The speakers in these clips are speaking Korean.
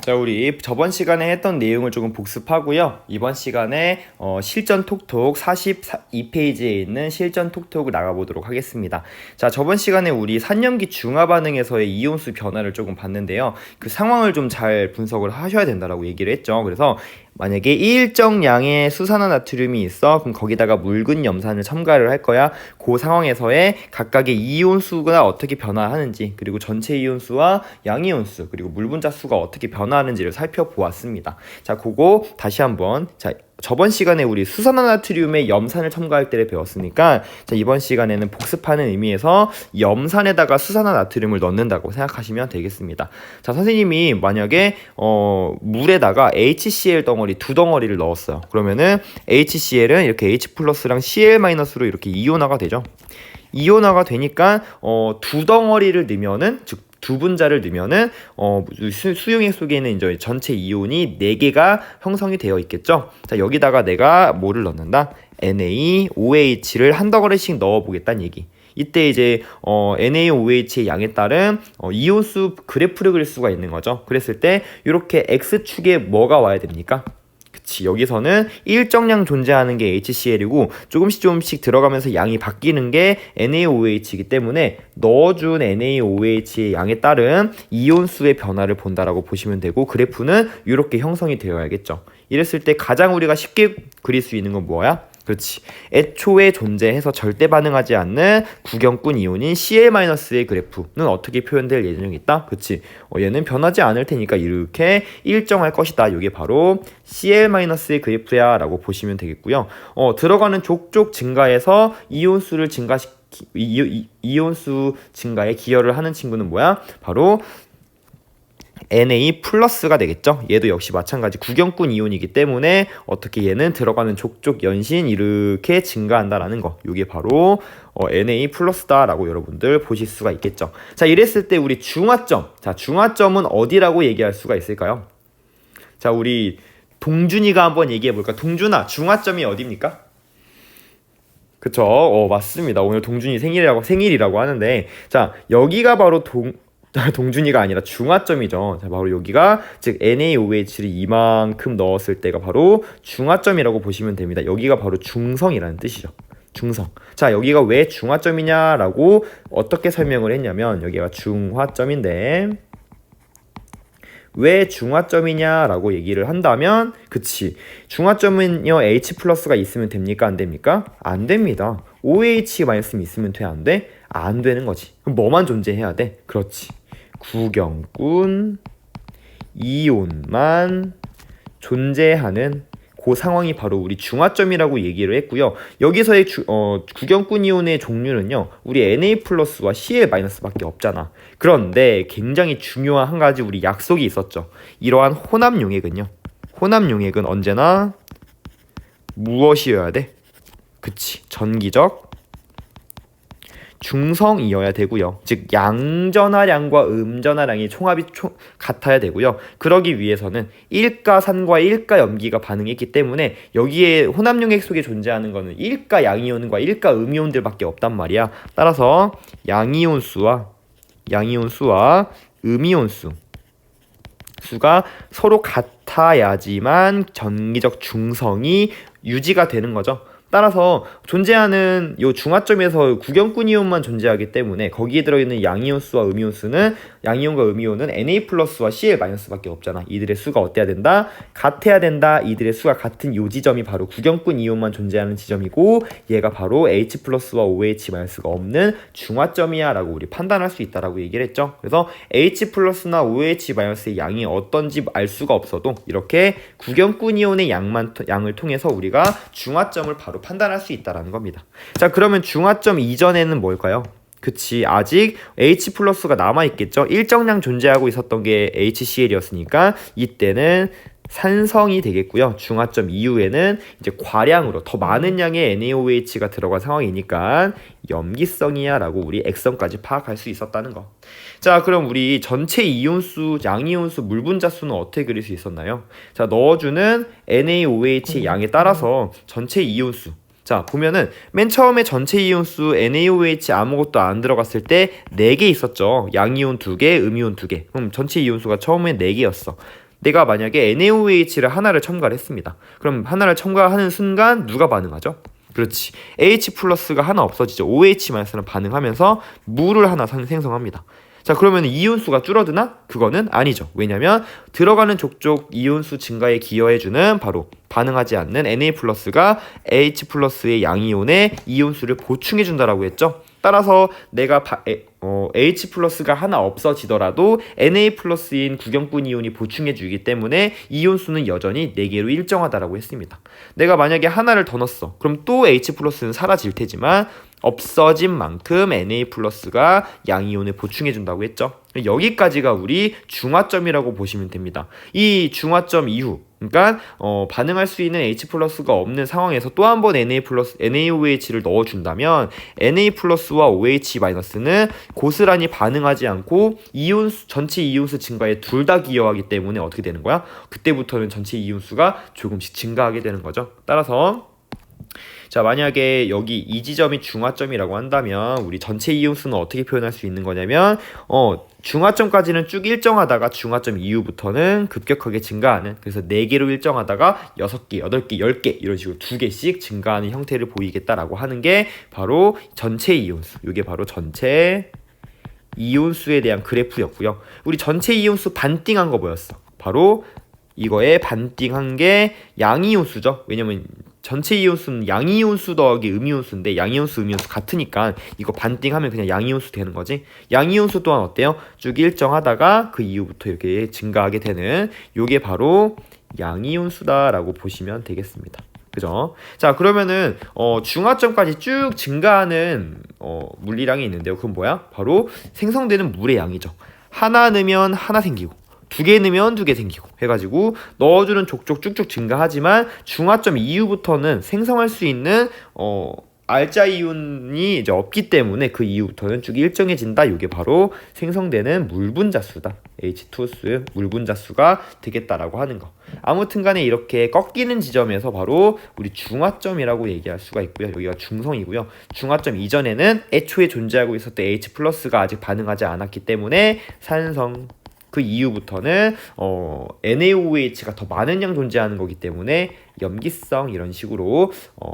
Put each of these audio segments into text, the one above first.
자, 우리 저번 시간에 했던 내용을 조금 복습하고요. 이번 시간에 실전 톡톡 42페이지에 있는 실전 톡톡을 나가보도록 하겠습니다. 자, 저번 시간에 우리 산염기 중화 반응에서의 이온수 변화를 조금 봤는데요. 그 상황을 좀 잘 분석을 하셔야 된다라고 얘기를 했죠. 그래서 만약에 일정량의 수산화나트륨이 있어, 그럼 거기다가 묽은 염산을 첨가를 할 거야. 그 상황에서의 각각의 이온수가 어떻게 변화하는지, 그리고 전체 이온수와 양이온수, 그리고 물 분자수가 어떻게 변화하는지를 살펴보았습니다. 자, 그거 다시 한번, 자, 저번 시간에 우리 수산화나트륨에 염산을 첨가할 때를 배웠으니까, 자, 이번 시간에는 복습하는 의미에서 염산에다가 수산화나트륨을 넣는다고 생각하시면 되겠습니다. 자, 선생님이 만약에 물에다가 HCl 덩어리 두 덩어리를 넣었어요. 그러면은 HCl은 이렇게 H 플러스랑 Cl-로 이렇게 이온화가 되죠. 이온화가 되니까 두 덩어리를 넣으면은, 즉 두 분자를 넣으면은 수용액 속에 있는 이제 전체 이온이 4개가 형성이 되어 있겠죠. 자, 여기다가 내가 뭐를 넣는다? NaOH를 한 덩어리씩 넣어 보겠다는 얘기. 이때 이제 NaOH의 양에 따른 이온수 그래프를 그릴 수가 있는 거죠. 그랬을 때 이렇게 X축에 뭐가 와야 됩니까? 그치, 여기서는 일정량 존재하는 게 HCl이고 조금씩 들어가면서 양이 바뀌는 게 NaOH이기 때문에 넣어준 NaOH의 양에 따른 이온수의 변화를 본다라고 보시면 되고, 그래프는 이렇게 형성이 되어야겠죠. 이랬을 때 가장 우리가 쉽게 그릴 수 있는 건 뭐야? 그렇지, 애초에 존재해서 절대 반응하지 않는 구경꾼 이온인 Cl-의 그래프는 어떻게 표현될 예정이 있다? 그렇지, 얘는 변하지 않을 테니까 이렇게 일정할 것이다. 이게 바로 Cl-의 그래프야 라고 보시면 되겠고요. 들어가는 족족 증가해서 이온수를 이온수 증가에 기여를 하는 친구는 뭐야? 바로 Na 플러스가 되겠죠. 얘도 역시 마찬가지 구경꾼 이온이기 때문에 어떻게 얘는 들어가는 족족 연신 이렇게 증가한다라는 거, 이게 바로 Na 플러스다라고 여러분들 보실 수가 있겠죠. 자, 이랬을 때 우리 중화점, 자, 중화점은 어디라고 얘기할 수가 있을까요? 자, 우리 동준이가 한번 얘기해 볼까? 동준아, 중화점이 어디입니까? 그쵸? 맞습니다. 오늘 동준이 생일이라고 하는데, 자, 여기가 바로 동준이가 아니라 중화점이죠. 자, 바로 여기가, 즉 NaOH를 이만큼 넣었을 때가 바로 중화점이라고 보시면 됩니다. 여기가 바로 중성이라는 뜻이죠. 중성. 자, 여기가 왜 중화점이냐라고 어떻게 설명을 했냐면, 여기가 중화점인데 왜 중화점이냐라고 얘기를 한다면, 그치, 중화점은요 H 플러스가 있으면 됩니까? 안 됩니까? 안 됩니다. OH 마이너스 있으면 돼? 안 돼? 안 되는 거지. 그럼 뭐만 존재해야 돼? 그렇지, 구경꾼 이온만 존재하는 그 상황이 바로 우리 중화점이라고 얘기를 했고요. 여기서의 구경꾼 이온의 종류는요, 우리 Na 플러스와 Cl 마이너스밖에 없잖아. 그런데 굉장히 중요한 한 가지 우리 약속이 있었죠. 이러한 혼합용액은 언제나 무엇이어야 돼? 그치, 전기적 중성이어야 되고요. 즉 양전하량과 음전하량이 총합이 같아야 되고요. 그러기 위해서는 일가산과 일가염기가 반응했기 때문에 여기에 혼합용액 속에 존재하는 거는 일가 양이온과 일가 음이온들밖에 없단 말이야. 따라서 양이온수와 음이온수 수가 서로 같아야지만 전기적 중성이 유지가 되는 거죠. 따라서 존재하는 요 중화점에서 구경꾼 이온만 존재하기 때문에 거기에 들어있는 양이온수와 음이온수는, 양이온과 음이온은 Na 플러스와 Cl 마이너스밖에 없잖아. 이들의 수가 어때야 된다? 같아야 된다. 이들의 수가 같은 요 지점이 바로 구경꾼 이온만 존재하는 지점이고, 얘가 바로 H 플러스와 OH 마이너스가 없는 중화점이야 라고 우리 판단할 수 있다라고 얘기를 했죠. 그래서 H 플러스나 OH 마이너스의 양이 어떤지 알 수가 없어도 이렇게 구경꾼 이온의 양을 통해서 우리가 중화점을 바로 판단할 수 있다라는 겁니다. 자, 그러면 중화점 이전에는 뭘까요? 그치, 아직 H 플러스가 남아있겠죠. 일정량 존재하고 있었던 게 HCl이었으니까 이때는 산성이 되겠고요. 중화점 이후에는 이제 과량으로 더 많은 양의 NaOH가 들어간 상황이니까 염기성이야 라고 우리 액성까지 파악할 수 있었다는 거. 자, 그럼 우리 전체 이온수, 양이온수, 물분자수는 어떻게 그릴 수 있었나요? 자, 넣어주는 NaOH의 양에 따라서 전체 이온수, 자, 보면은 맨 처음에 전체 이온수 NaOH 아무것도 안 들어갔을 때 4개 있었죠. 양이온 2개, 음이온 2개. 그럼 전체 이온수가 처음에 4개였어. 내가 만약에 NaOH를 하나를 첨가를 했습니다. 그럼 하나를 첨가하는 순간 누가 반응하죠? 그렇지. H 플러스가 하나 없어지죠. OH-는 반응하면서 물을 하나 생성합니다. 자, 그러면 이온수가 줄어드나? 그거는 아니죠. 왜냐면 들어가는 족족 이온수 증가에 기여해주는 바로 반응하지 않는 Na 플러스가 H 플러스의 양이온에 이온수를 보충해준다라고 했죠. 따라서 내가 H 플러스가 하나 없어지더라도 Na 플러스인 구경꾼 이온이 보충해주기 때문에 이온수는 여전히 4개로 일정하다라고 했습니다. 내가 만약에 하나를 더 넣었어. 그럼 또 H 플러스는 사라질 테지만 없어진 만큼 Na 플러스가 양이온을 보충해준다고 했죠. 여기까지가 우리 중화점이라고 보시면 됩니다. 이 중화점 이후, 그러니까 반응할 수 있는 H 플러스가 없는 상황에서 또 한 번 NaOH를 넣어준다면 Na 플러스와 OH 마이너스는 고스란히 반응하지 않고 전체 이온수 증가에 둘 다 기여하기 때문에 어떻게 되는 거야? 그때부터는 전체 이온수가 조금씩 증가하게 되는 거죠. 따라서 자, 만약에 여기 이 지점이 중화점이라고 한다면 우리 전체 이온수는 어떻게 표현할 수 있는 거냐면 중화점까지는 쭉 일정하다가 중화점 이후부터는 급격하게 증가하는, 그래서 4개로 일정하다가 6개, 8개, 10개 이런 식으로 2개씩 증가하는 형태를 보이겠다라고 하는 게 바로 전체 이온수. 이게 바로 전체 이온수에 대한 그래프였고요. 우리 전체 이온수 반띵한 거 뭐였어? 바로 이거에 반띵한 게 양이온수죠. 왜냐면 전체 이온수는 양이온수 더하기 음이온수인데 양이온수, 음이온수 같으니까 이거 반띵하면 그냥 양이온수 되는 거지. 양이온수 또한 어때요? 쭉 일정하다가 그 이후부터 이렇게 증가하게 되는 요게 바로 양이온수다라고 보시면 되겠습니다. 그죠? 자, 그러면은 중화점까지 쭉 증가하는 물리량이 있는데요. 그건 뭐야? 바로 생성되는 물의 양이죠. 하나 넣으면 하나 생기고 2개 넣으면 2개 생기고 해가지고 넣어주는 족족 쭉쭉 증가하지만 중화점 이후부터는 생성할 수 있는 알자 이온이 이제 없기 때문에 그 이후부터는 쭉 일정해진다. 이게 바로 생성되는 물 분자수다. H2수 물 분자수가 되겠다라고 하는 거. 아무튼 간에 이렇게 꺾이는 지점에서 바로 우리 중화점이라고 얘기할 수가 있고요. 여기가 중성이고요. 중화점 이전에는 애초에 존재하고 있었던 H 플러스가 아직 반응하지 않았기 때문에 산성, 그 이후부터는 NaOH가 더 많은 양 존재하는 거기 때문에 염기성 이런 식으로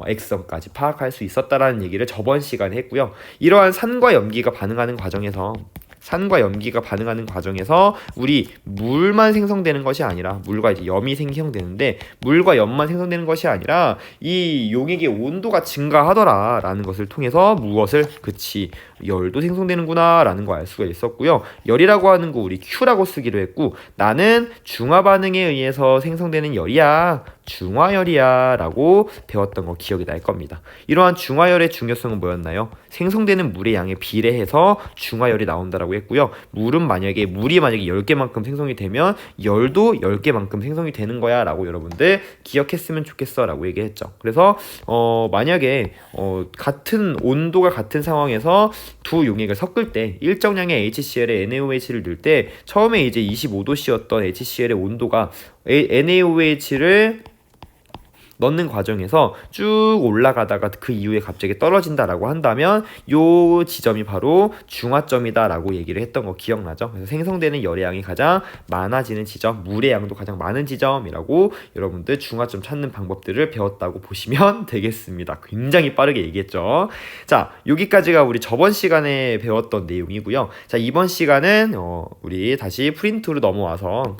액성까지 파악할 수 있었다라는 얘기를 저번 시간에 했고요. 이러한 산과 염기가 반응하는 과정에서 우리 물만 생성되는 것이 아니라 물과 이제 염이 생성되는데 물과 염만 생성되는 것이 아니라 이 용액의 온도가 증가하더라라는 것을 통해서 무엇을 열도 생성되는구나 라는 거 알 수가 있었고요. 열이라고 하는 거 우리 Q라고 쓰기로 했고 나는 중화 반응에 의해서 생성되는 열이야, 중화열이야 라고 배웠던 거 기억이 날 겁니다. 이러한 중화열의 중요성은 뭐였나요? 생성되는 물의 양에 비례해서 중화열이 나온다라고 했고요. 물이 만약에 10개만큼 생성이 되면 열도 10개만큼 생성이 되는 거야 라고 여러분들 기억했으면 좋겠어 라고 얘기했죠. 그래서 만약에 같은 온도가 같은 상황에서 두 용액을 섞을 때 일정량의 HCl에 NaOH를 넣을 때 처음에 이제 25도씨였던 HCl의 온도가 NaOH를 넣는 과정에서 쭉 올라가다가 그 이후에 갑자기 떨어진다라고 한다면 요 지점이 바로 중화점이다라고 얘기를 했던 거 기억나죠? 그래서 생성되는 열의 양이 가장 많아지는 지점, 물의 양도 가장 많은 지점이라고 여러분들 중화점 찾는 방법들을 배웠다고 보시면 되겠습니다. 굉장히 빠르게 얘기했죠. 자, 여기까지가 우리 저번 시간에 배웠던 내용이고요. 자, 이번 시간은 우리 다시 프린트로 넘어와서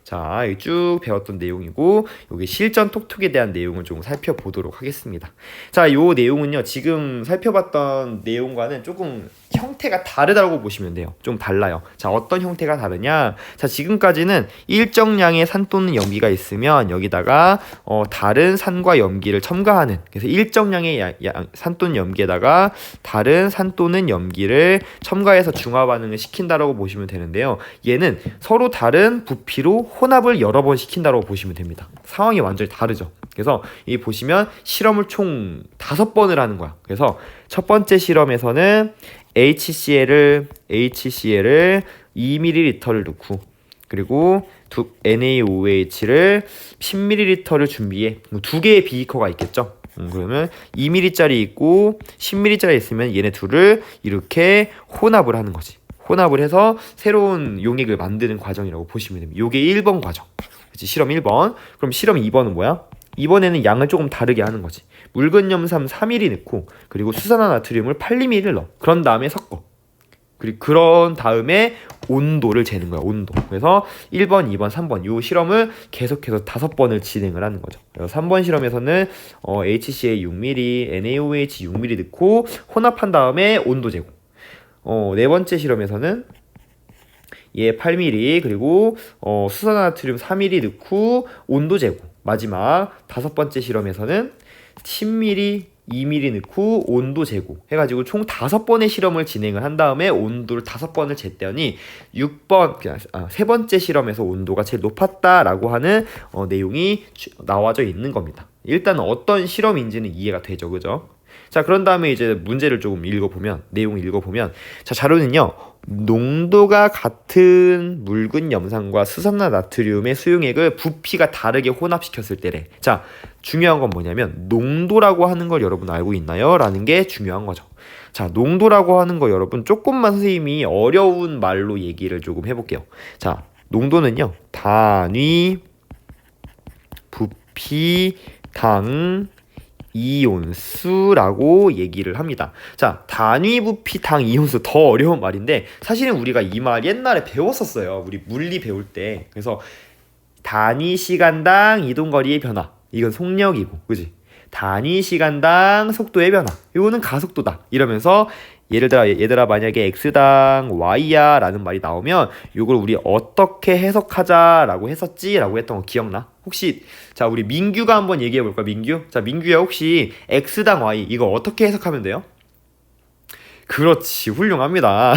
자, 쭉 배웠던 내용이고 여기 실전 톡톡에 대한 내용을 좀 살펴보도록 하겠습니다. 자, 요 내용은요 지금 살펴봤던 내용과는 조금 형태가 다르다고 보시면 돼요. 좀 달라요. 자, 어떤 형태가 다르냐? 자, 지금까지는 일정량의 산 또는 염기가 있으면 여기다가 다른 산과 염기를 첨가하는, 그래서 일정량의 산 또는 염기에다가 다른 산 또는 염기를 첨가해서 중화 반응을 시킨다라고 보시면 되는데요. 얘는 서로 다른 부피로 혼합을 여러 번 시킨다라고 보시면 됩니다. 상황이 완전히 다르죠. 그래서 이 보시면 실험을 총 5번을 하는 거야. 그래서 첫 번째 실험에서는 HCl을 2ml를 넣고 그리고 NaOH를 10ml를 준비해. 2개의 비커가 있겠죠. 그러면 2ml짜리 있고 10ml짜리 있으면 얘네 둘을 이렇게 혼합을 하는 거지. 혼합을 해서 새로운 용액을 만드는 과정이라고 보시면 됩니다. 요게 1번 과정. 그치, 실험 1번. 그럼 실험 2번은 뭐야? 이번에는 양을 조금 다르게 하는 거지. 묽은 염산 3ml 넣고 그리고 수산화나트륨을 8ml 넣어. 그런 다음에 섞어. 그리고 그런 다음에 온도를 재는 거야. 온도. 그래서 1번, 2번, 3번 요 실험을 계속해서 5번을 진행을 하는 거죠. 3번 실험에서는 HCl 6ml, NaOH 6ml 넣고 혼합한 다음에 온도 재고. 네 번째 실험에서는 얘 8ml 그리고 수산화나트륨 4ml 넣고 온도 재고. 마지막 5번째 실험에서는 10ml 2ml 넣고 온도 재고 해가지고 총 5번의 실험을 진행을 한 다음에 온도를 5번을 쟀더니 3번째 실험에서 온도가 제일 높았다라고 하는 내용이 나와져 있는 겁니다. 일단 어떤 실험인지는 이해가 되죠, 그죠? 자, 그런 다음에 이제 문제를 조금 읽어보면, 내용을 읽어보면, 자, 자료는요, 농도가 같은 묽은 염산과 수산화나트륨의 수용액을 부피가 다르게 혼합시켰을 때래. 자, 중요한 건 뭐냐면, 농도라고 하는 걸 여러분 알고 있나요? 라는 게 중요한 거죠. 자, 농도라고 하는 거 여러분 조금만 선생님이 어려운 말로 얘기를 조금 해볼게요. 자, 농도는요, 단위, 부피, 당, 이온수라고 얘기를 합니다. 자, 단위 부피 당 이온수 더 어려운 말인데 사실은 우리가 이 말 옛날에 배웠었어요. 우리 물리 배울 때. 그래서 단위 시간당 이동거리의 변화. 이건 속력이고, 그지? 단위 시간당 속도의 변화. 이거는 가속도다. 이러면서 예를 들어 얘들아 만약에 x당 y야 라는 말이 나오면 이걸 우리 어떻게 해석하자 라고 했었지 라고 했던 거 기억나? 혹시 자 우리 민규가 한번 얘기해 볼까? 민규? 자 민규야 혹시 x당 y 이거 어떻게 해석하면 돼요? 그렇지, 훌륭합니다.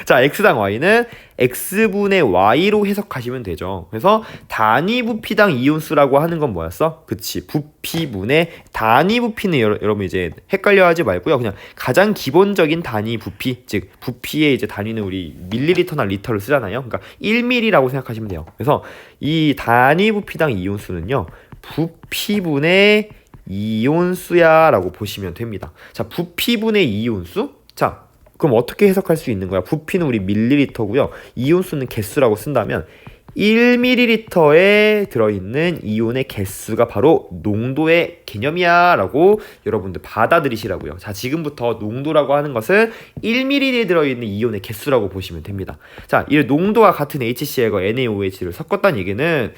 자, x당 y는 x분의 y로 해석하시면 되죠. 그래서 단위 부피당 이온수라고 하는 건 뭐였어? 그치, 부피분의 단위 부피는 여러분 이제 헷갈려 하지 말고요. 그냥 가장 기본적인 단위 부피, 즉 부피의 이제 단위는 우리 밀리리터나 리터를 쓰잖아요. 그러니까 1ml라고 생각하시면 돼요. 그래서 이 단위 부피당 이온수는요, 부피분의 이온수야 라고 보시면 됩니다. 자, 부피분의 이온수? 자, 그럼 어떻게 해석할 수 있는 거야? 부피는 우리 밀리리터고요. 이온수는 개수라고 쓴다면 1ml에 들어있는 이온의 개수가 바로 농도의 개념이야 라고 여러분들 받아들이시라고요. 자, 지금부터 농도라고 하는 것은 1ml에 들어있는 이온의 개수라고 보시면 됩니다. 자, 이 농도가 같은 HCl과 NaOH를 섞었다는 얘기는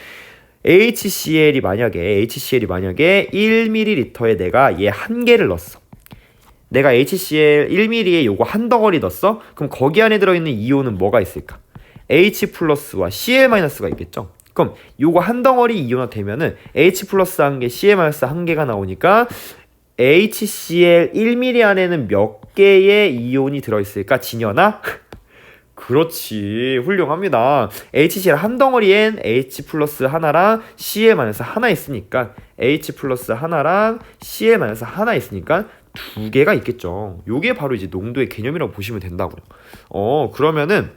HCl이 만약에 1ml에 내가 얘 한 개를 넣었어. 내가 HCl 1ml에 요거 한 덩어리 넣었어? 그럼 거기 안에 들어있는 이온은 뭐가 있을까? H 플러스와 Cl 마이너스가 있겠죠? 그럼 요거 한 덩어리 이온화 되면은 H 플러스 한 개, Cl 마이너스 한 개가 나오니까 HCl 1ml 안에는 몇 개의 이온이 들어있을까? 진현아? 그렇지, 훌륭합니다. HCl 한 덩어리엔 H 플러스 하나랑 Cl 마이너스 하나 있으니까 H 플러스 하나랑 Cl 마이너스 하나 있으니까 두 개가 있겠죠. 요게 바로 이제 농도의 개념이라고 보시면 된다고요. 그러면은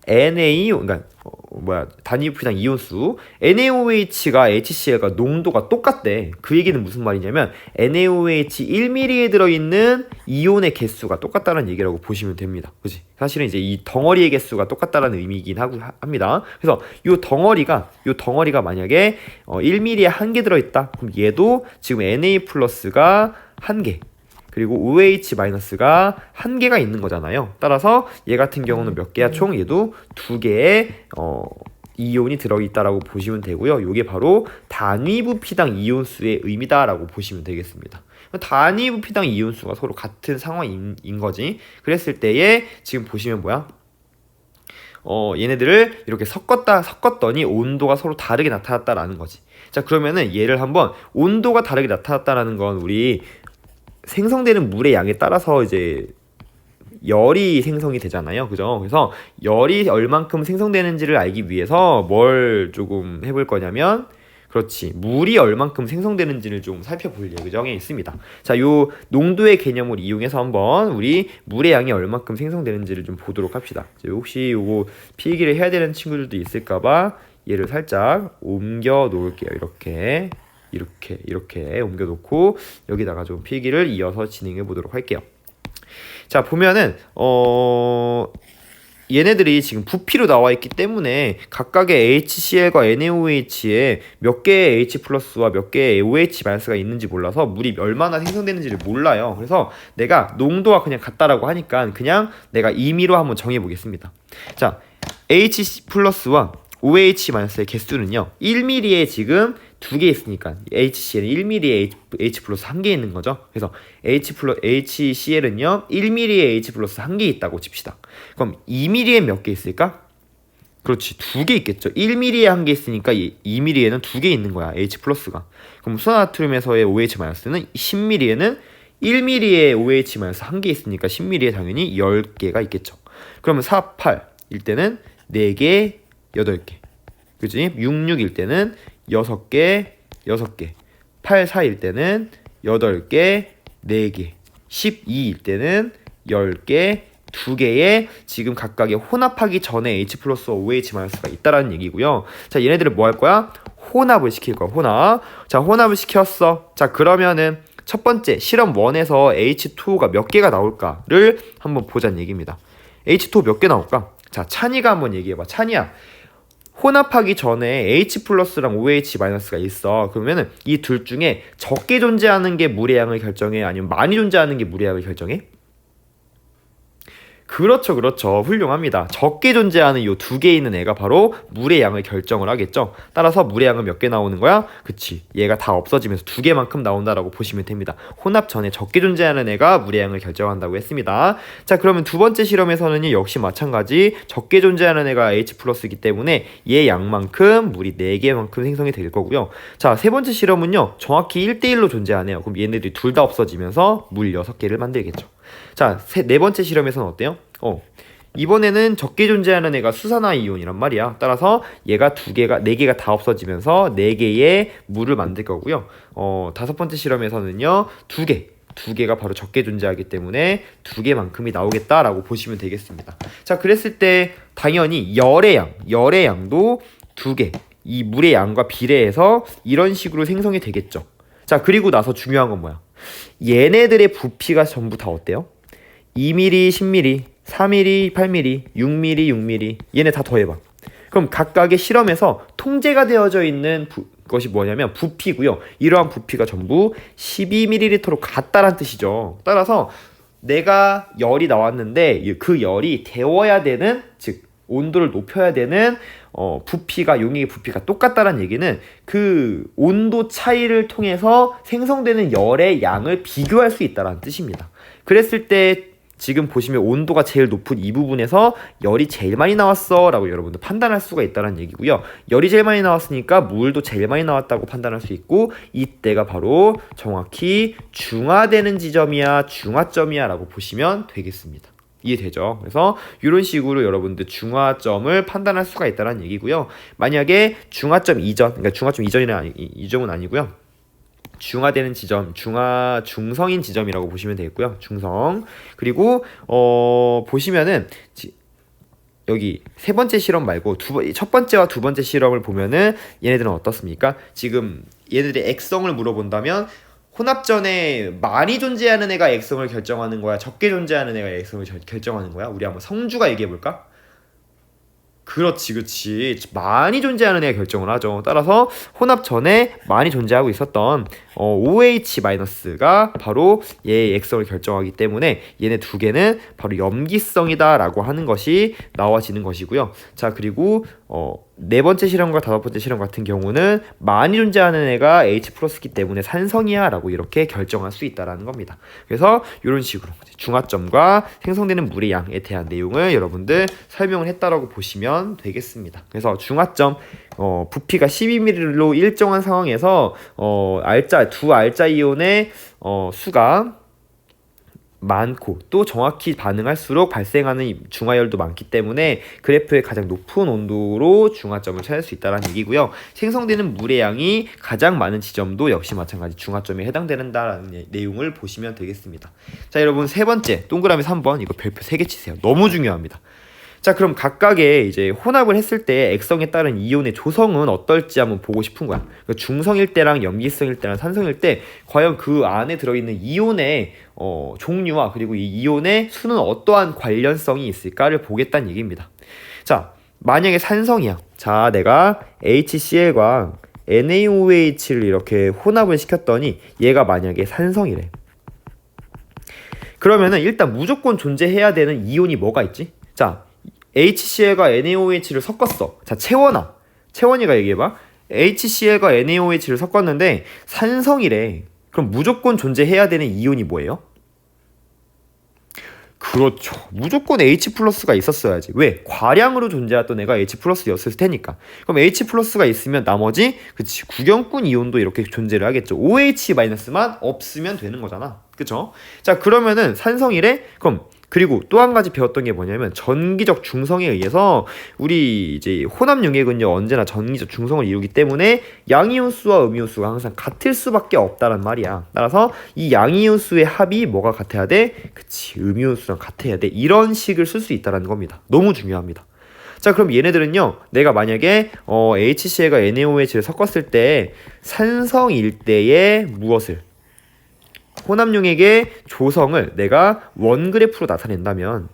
그러니까 단위 부피당 이온수 NaOH가 HCl과 농도가 똑같대. 그 얘기는 무슨 말이냐면 NaOH 1ml에 들어있는 이온의 개수가 똑같다는 얘기라고 보시면 됩니다. 그치? 사실은 이제 이 덩어리의 개수가 똑같다는 의미이긴 합니다. 그래서 요 덩어리가 만약에 1ml에 한 개 들어있다. 그럼 얘도 지금 Na 플러스가 한 개, 그리고 OH-가 한 개가 있는 거잖아요. 따라서 얘 같은 경우는 몇 개야? 총 얘도 두 개의 이온이 들어있다라고 보시면 되고요. 요게 바로 단위 부피당 이온수의 의미다라고 보시면 되겠습니다. 단위 부피당 이온수가 서로 같은 상황인 거지. 그랬을 때에 지금 보시면 뭐야? 얘네들을 이렇게 섞었더니 온도가 서로 다르게 나타났다라는 거지. 자, 그러면은 얘를 한번 온도가 다르게 나타났다라는 건 우리 생성되는 물의 양에 따라서 이제 열이 생성이 되잖아요. 그죠? 그래서 열이 얼만큼 생성되는지를 알기 위해서 뭘 조금 해볼 거냐면, 그렇지, 물이 얼만큼 생성되는지를 좀 살펴볼 예정에 있습니다. 자, 요 농도의 개념을 이용해서 한번 우리 물의 양이 얼만큼 생성되는지를 좀 보도록 합시다. 혹시 요거 필기를 해야 되는 친구들도 있을까봐 얘를 살짝 옮겨 놓을게요. 이렇게 옮겨 놓고 여기다가 좀 필기를 이어서 진행해 보도록 할게요. 자, 보면은 얘네들이 지금 부피로 나와 있기 때문에 각각의 HCl과 NaOH에 몇 개의 H 플러스와 몇 개의 OH 마이너스가 있는지 몰라서 물이 얼마나 생성되는지를 몰라요. 그래서 내가 농도가 그냥 같다라고 하니까 그냥 내가 임의로 한번 정해 보겠습니다. 자, H 플러스와 OH 마이너스의 개수는요 1mm에 지금 2개 있으니까 HCl은 1mm에 H 플러스 1개 있는 거죠. 그래서 HCl은요 1mm에 H 플러스 1개 있다고 칩시다. 그럼 2mm에 몇 개 있을까? 그렇지, 2개 있겠죠. 1mm에 1개 있으니까 2mm에는 2개 있는 거야, H 플러스가. 그럼 수소나트륨에서의 OH 마이너스는 10mm에는 1mm에 OH 마이너스 1개 있으니까 10mm에 당연히 10개가 있겠죠. 그러면 4, 8일 때는 4개, 8개. 그치? 6, 6일 때는 6개, 6개. 8, 4일 때는 8개, 4개. 12일 때는 10개, 2개의 지금 각각의 혼합하기 전에 H 플러스와 OH 마이너스가 있다라는 얘기고요. 자, 얘네들을 뭐 할 거야? 혼합을 시킬 거야, 혼합. 자, 혼합을 시켰어. 자, 그러면은 첫 번째 실험 1에서 H2O가 몇 개가 나올까를 한번 보자는 얘기입니다. H2O 몇 개 나올까? 자, 찬이가 한번 얘기해봐. 찬이야, 혼합하기 전에 H 플러스랑 OH 마이너스가 있어. 그러면은 이 둘 중에 적게 존재하는 게 물의 양을 결정해? 아니면 많이 존재하는 게 물의 양을 결정해? 그렇죠, 그렇죠. 훌륭합니다. 적게 존재하는 요 2개 있는 애가 바로 물의 양을 결정을 하겠죠. 따라서 물의 양은 몇 개 나오는 거야? 그치, 얘가 다 없어지면서 2개만큼 나온다라고 보시면 됩니다. 혼합 전에 적게 존재하는 애가 물의 양을 결정한다고 했습니다. 자, 그러면 두 번째 실험에서는 역시 마찬가지 적게 존재하는 애가 H 플러스이기 때문에 얘 양만큼 물이 4개만큼 생성이 될 거고요. 자, 세 번째 실험은요 정확히 1대1로 존재하네요. 그럼 얘네들이 둘 다 없어지면서 물 6개를 만들겠죠. 자, 네 번째 실험에서는 어때요? 이번에는 적게 존재하는 애가 수산화이온이란 말이야. 따라서 얘가 4개가 다 없어지면서 4개의 물을 만들 거고요. 다섯 번째 실험에서는요 2개가 바로 적게 존재하기 때문에 2개만큼이 나오겠다라고 보시면 되겠습니다. 자, 그랬을 때 당연히 열의 양도 2개, 이 물의 양과 비례해서 이런 식으로 생성이 되겠죠. 자, 그리고 나서 중요한 건 뭐야? 얘네들의 부피가 전부 다 어때요? 2mm, 10mm, 4mm, 8mm, 6mm, 6mm. 얘네 다 더해봐. 그럼 각각의 실험에서 통제가 되어져 있는 것이 뭐냐면 부피고요. 이러한 부피가 전부 12ml로 같다란 뜻이죠. 따라서 내가 열이 나왔는데 그 열이 데워야 되는, 즉 온도를 높여야 되는 부피가, 용액의 부피가 똑같다는 얘기는 그 온도 차이를 통해서 생성되는 열의 양을 비교할 수 있다는 뜻입니다. 그랬을 때 지금 보시면 온도가 제일 높은 이 부분에서 열이 제일 많이 나왔어 라고 여러분들 판단할 수가 있다는 얘기고요. 열이 제일 많이 나왔으니까 물도 제일 많이 나왔다고 판단할 수 있고, 이때가 바로 정확히 중화되는 지점이야, 중화점이야 라고 보시면 되겠습니다. 이해되죠? 그래서 이런 식으로 여러분들 중화점을 판단할 수가 있다는 얘기고요. 만약에 중화점 이전, 그러니까 중화점 이점은 아니고요. 중화되는 지점, 중성인 지점이라고 보시면 되겠고요. 중성. 그리고 보시면은 여기 세 번째 실험 말고 첫 번째와 두 번째 실험을 보면은 얘네들은 어떻습니까? 지금 얘네들의 액성을 물어본다면 혼합전에 많이 존재하는 애가 액성을 결정하는 거야, 적게 존재하는 애가 액성을 결정하는 거야? 우리 한번 성주가 얘기해 볼까? 그렇지. 많이 존재하는 애가 결정을 하죠. 따라서 혼합 전에 많이 존재하고 있었던 OH-가 바로 얘의 액성을 결정하기 때문에 얘네 2개는 바로 염기성이다 라고 하는 것이 나와지는 것이고요. 자, 그리고 네 번째 실험과 다섯 번째 실험 같은 경우는 많이 존재하는 애가 H 플러스이기 때문에 산성이야 라고 이렇게 결정할 수 있다는 겁니다. 그래서 이런 식으로 중화점과 생성되는 물의 양에 대한 내용을 여러분들 설명을 했다라고 보시면 되겠습니다. 그래서 중화점, 부피가 12ml로 일정한 상황에서 두 알자 이온의 수가 많고 또 정확히 반응할수록 발생하는 중화열도 많기 때문에 그래프의 가장 높은 온도로 중화점을 찾을 수 있다는 얘기고요. 생성되는 물의 양이 가장 많은 지점도 역시 마찬가지 중화점에 해당된다는 내용을 보시면 되겠습니다. 자, 여러분 세 번째 동그라미 3번 이거 별표 3개 치세요. 너무 중요합니다. 자, 그럼 각각의 이제 혼합을 했을 때 액성에 따른 이온의 조성은 어떨지 한번 보고 싶은 거야. 그러니까 중성일 때랑 염기성일 때랑 산성일 때 과연 그 안에 들어있는 이온의 종류와 그리고 이 이온의 수는 어떠한 관련성이 있을까를 보겠다는 얘기입니다. 자, 만약에 산성이야. 자, 내가 HCl과 NaOH를 이렇게 혼합을 시켰더니 얘가 만약에 산성이래. 그러면은 일단 무조건 존재해야 되는 이온이 뭐가 있지? 자, HCl과 NaOH를 섞었어. 자, 채원이가 얘기해봐. HCl과 NaOH를 섞었는데 산성이래. 그럼 무조건 존재해야 되는 이온이 뭐예요? 그렇죠. 무조건 H 플러스가 있었어야지. 왜? 과량으로 존재했던 애가 H 플러스였을 테니까. 그럼 H 플러스가 있으면 나머지 그치 구경꾼 이온도 이렇게 존재를 하겠죠. OH 마이너스만 없으면 되는 거잖아. 그쵸? 자, 그러면은 산성이래? 그럼 그리고 또 한 가지 배웠던 게 뭐냐면 전기적 중성에 의해서 우리 이제 혼합 용액은요 언제나 전기적 중성을 이루기 때문에 양이온수와 음이온수가 항상 같을 수밖에 없다란 말이야. 따라서 이 양이온수의 합이 뭐가 같아야 돼? 그치, 음이온수랑 같아야 돼. 이런 식을 쓸 수 있다는 겁니다. 너무 중요합니다. 자, 그럼 얘네들은요 내가 만약에 HCl과 NaOH를 섞었을 때 산성일 때에 무엇을 혼합용액의 조성을 내가 원그래프로 나타낸다면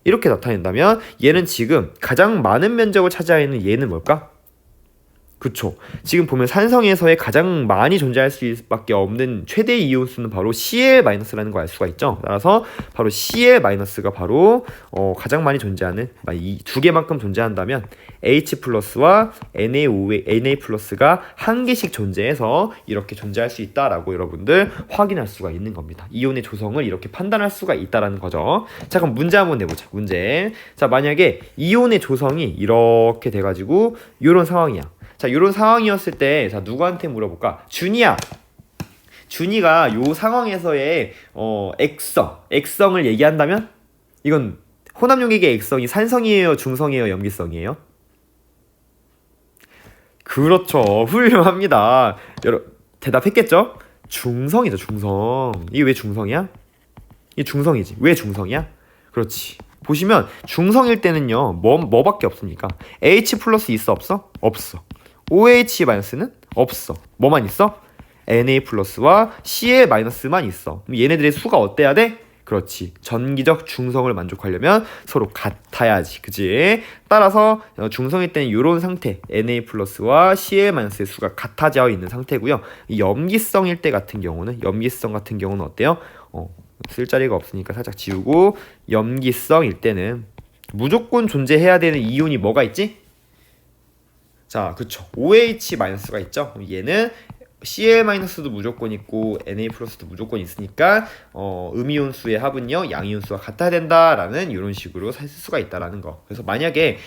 이렇게 나타낸다면 얘는 지금 가장 많은 면적을 차지하고 있는 얘는 뭘까? 그쵸. 지금 보면 산성에서의 가장 많이 존재할 수밖에 없는 최대 이온수는 바로 Cl-라는 걸 알 수가 있죠. 따라서 바로 Cl-가 바로 가장 많이 존재하는 이 두 개만큼 존재한다면 H 플러스와 Na 플러스가 한 개씩 존재해서 이렇게 존재할 수 있다라고 여러분들 확인할 수가 있는 겁니다. 이온의 조성을 이렇게 판단할 수가 있다라는 거죠. 자, 그럼 문제 한번 내보자. 문제. 자, 만약에 이온의 조성이 이렇게 돼가지고 이런 상황이야. 자, 이런 상황이었을 때, 자, 누구한테 물어볼까? 준이야! 준이가 요 상황에서의, 액성을 얘기한다면? 이건 혼합용액의 액성이 산성이에요? 중성이에요? 염기성이에요? 그렇죠. 훌륭합니다. 대답했겠죠? 중성이죠, 중성. 이게 왜 중성이야? 이게 중성이지. 왜 중성이야? 그렇지. 보시면, 중성일 때는요, 뭐밖에 없습니까? H 플러스 있어, 없어? 없어. OH 마이너스는 없어. 뭐만 있어? Na 플러스와 Cl 마이너스만 있어. 그럼 얘네들의 수가 어때야 돼? 그렇지. 전기적 중성을 만족하려면 서로 같아야지. 그치? 따라서 중성일 때는 이런 상태 Na 플러스와 Cl 마이너스의 수가 같아져 있는 상태고요. 염기성일 때 같은 경우는 어때요? 쓸 자리가 없으니까 살짝 지우고 염기성일 때는 무조건 존재해야 되는 이온이 뭐가 있지? 자, 그쵸. OH-가 있죠. 얘는 Cl-도 무조건 있고 Na 플러스도 무조건 있으니까 음이온수의 합은요 양이온수와 같아야 된다라는 이런 식으로 쓸 수가 있다라는 거. 그래서 만약에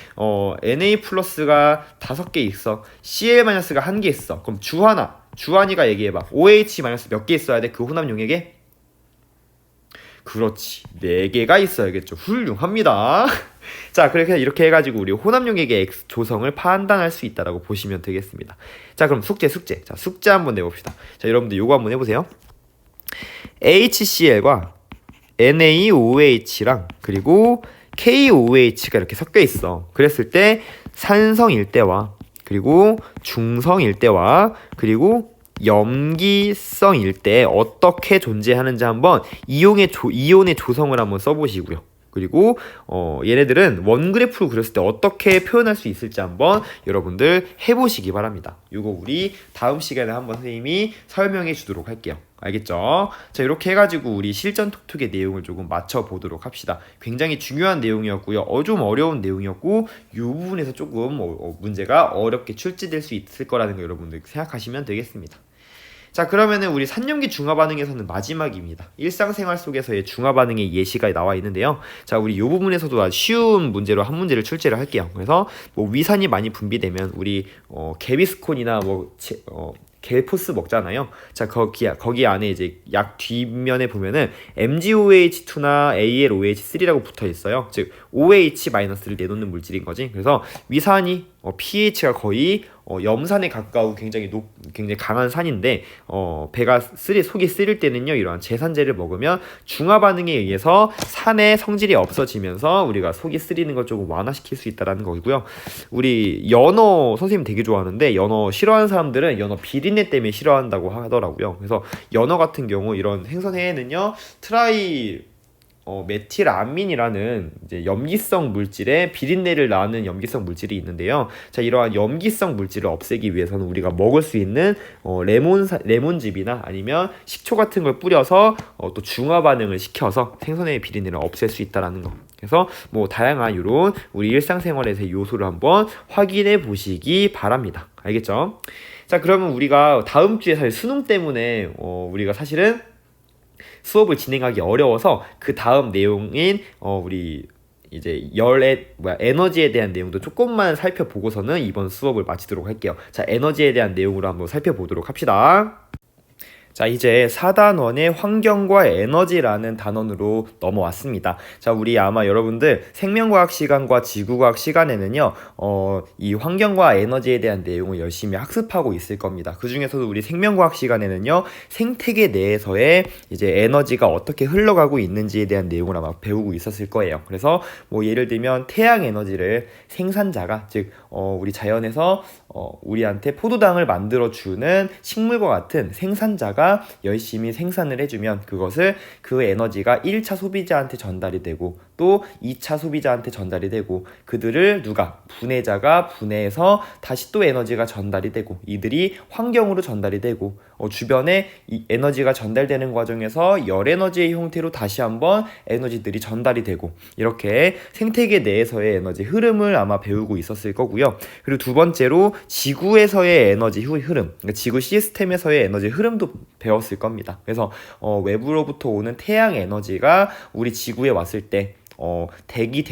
Na 플러스가 5개 있어, Cl-가 1개 있어. 그럼 주한이가 얘기해봐. OH- 몇 개 있어야 돼? 그 혼합 용액에? 그렇지, 4개가 있어야겠죠. 훌륭합니다. 자, 이렇게 해가지고 우리 혼합용액의 조성을 판단할 수 있다라고 보시면 되겠습니다. 자, 그럼 숙제. 자, 숙제 한번 내봅시다. 자, 여러분들 요거 한번 해보세요. HCl과 NaOH랑 그리고 KOH가 이렇게 섞여 있어. 그랬을 때 산성일 때와 그리고 중성일 때와 그리고 염기성일 때 어떻게 존재하는지 한번 이온의 조성을 한번 써보시고요. 그리고 얘네들은 원그래프로 그렸을 때 어떻게 표현할 수 있을지 한번 여러분들 해보시기 바랍니다. 이거 우리 다음 시간에 한번 선생님이 설명해 주도록 할게요. 알겠죠? 자, 이렇게 해가지고 우리 실전 톡톡의 내용을 조금 맞춰보도록 합시다. 굉장히 중요한 내용이었고요. 좀 어려운 내용이었고 이 부분에서 조금 문제가 어렵게 출제될 수 있을 거라는 거 여러분들 생각하시면 되겠습니다. 자, 그러면은 우리 산염기 중화반응에서는 마지막입니다. 일상생활 속에서의 중화반응의 예시가 나와 있는데요. 자, 우리 이 부분에서도 아주 쉬운 문제로 한 문제를 출제를 할게요. 그래서 뭐 위산이 많이 분비되면 우리 개비스콘이나 겔포스 먹잖아요. 자, 거기 안에 이제 약 뒷면에 보면은 MgOH2나 AlOH3라고 붙어 있어요. 즉 OH-를 내놓는 물질인 거지. 그래서 위산이 pH가 거의 염산에 가까운 굉장히 강한 산인데 속이 쓰릴 때는요, 이러한 제산제를 먹으면 중화 반응에 의해서 산의 성질이 없어지면서 우리가 속이 쓰리는 걸 조금 완화시킬 수 있다라는 거고요. 우리 연어 선생님 되게 좋아하는데 연어 싫어하는 사람들은 연어 비린내 때문에 싫어한다고 하더라고요. 그래서 연어 같은 경우 이런 생선회에는요 메틸아민이라는 이제 염기성 물질의 비린내를 나는 염기성 물질이 있는데요. 자, 이러한 염기성 물질을 없애기 위해서는 우리가 먹을 수 있는 레몬즙이나 아니면 식초 같은 걸 뿌려서 또 중화 반응을 시켜서 생선의 비린내를 없앨 수 있다라는 거. 그래서 뭐 다양한 이런 우리 일상생활에서의 요소를 한번 확인해 보시기 바랍니다. 알겠죠? 자, 그러면 우리가 다음 주에 사실 수능 때문에 우리가 사실은 수업을 진행하기 어려워서 그 다음 내용인 우리 이제 에너지에 대한 내용도 조금만 살펴보고서는 이번 수업을 마치도록 할게요. 자, 에너지에 대한 내용으로 한번 살펴보도록 합시다. 자, 이제 4단원의 환경과 에너지라는 단원으로 넘어왔습니다. 자, 우리 아마 여러분들 생명과학 시간과 지구과학 시간에는요, 이 환경과 에너지에 대한 내용을 열심히 학습하고 있을 겁니다. 그 중에서도 우리 생명과학 시간에는요, 생태계 내에서의 이제 에너지가 어떻게 흘러가고 있는지에 대한 내용을 아마 배우고 있었을 거예요. 그래서 뭐 예를 들면 태양 에너지를 생산자가, 즉, 우리 자연에서 우리한테 포도당을 만들어주는 식물과 같은 생산자가 열심히 생산을 해주면 그것을 그 에너지가 1차 소비자한테 전달이 되고 또 2차 소비자한테 전달이 되고 그들을 분해자가 분해해서 다시 또 에너지가 전달이 되고 이들이 환경으로 전달이 되고 주변에 이 에너지가 전달되는 과정에서 열에너지의 형태로 다시 한번 에너지들이 전달이 되고 이렇게 생태계 내에서의 에너지 흐름을 아마 배우고 있었을 거고요. 그리고 두 번째로 지구에서의 에너지 흐름, 그러니까 지구 시스템에서의 에너지 흐름도 배웠을 겁니다. 그래서 외부로부터 오는 태양 에너지가 우리 지구에 왔을 때 대기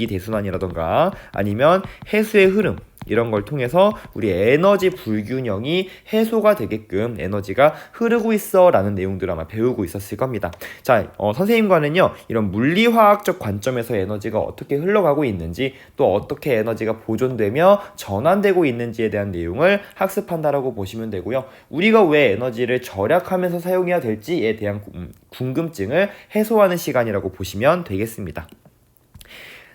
대순환이라던가 아니면 해수의 흐름 이런 걸 통해서 우리 에너지 불균형이 해소가 되게끔 에너지가 흐르고 있어 라는 내용들을 아마 배우고 있었을 겁니다. 자, 선생님과는요 이런 물리화학적 관점에서 에너지가 어떻게 흘러가고 있는지 또 어떻게 에너지가 보존되며 전환되고 있는지에 대한 내용을 학습한다라고 보시면 되고요. 우리가 왜 에너지를 절약하면서 사용해야 될지에 대한 궁금증을 해소하는 시간이라고 보시면 되겠습니다.